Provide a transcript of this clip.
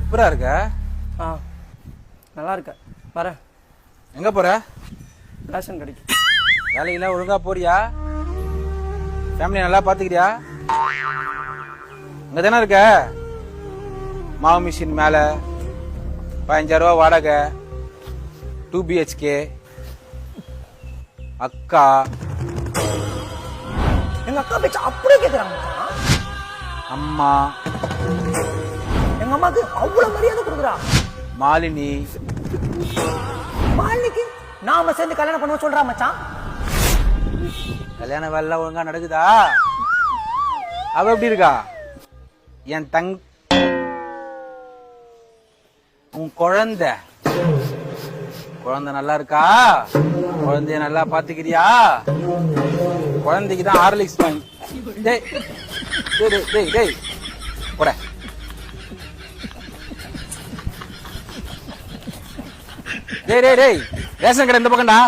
எப்படா இருக்க? நல்லா இருக்க. வரேன். எங்க போற? ரேஷன் கடைக்கு. வேலைக்கெல்லாம் ஒழுங்கா போறியா? ஃபேமிலி நல்லா பாத்துக்கிறியா? அங்க தானே இருக்க? மாவு மிஷின் மேல 15,000 ரூபா வாடகை, 2 BHK, அக்கா. எங்க அக்கா பேச்ச அப்படியே கேக்குறாங்க. அம்மா, எங்க அம்மாக்கு அவ்வளவு மரியாதை கொடுக்குறா. மாலினி. மாலினிக்கு நாம சேர்ந்து கல்யாணம் பண்ண சொல்றா மச்சான். கல்யாண வேலை ஒழுங்கா நடக்குதா? அவ எப்படி இருக்கா? என் உன் குழந்தை நல்லா இருக்கா? குழந்தைய நல்லா பாத்துக்கிறியா? குழந்தைக்கு தான் ஹார்லிக்ஸ் வாங்கி. டேய் டேய் டேய் டேய் போட. டேய் டேய் டேய் ரேஷன் கடை இந்த பக்கம்டா.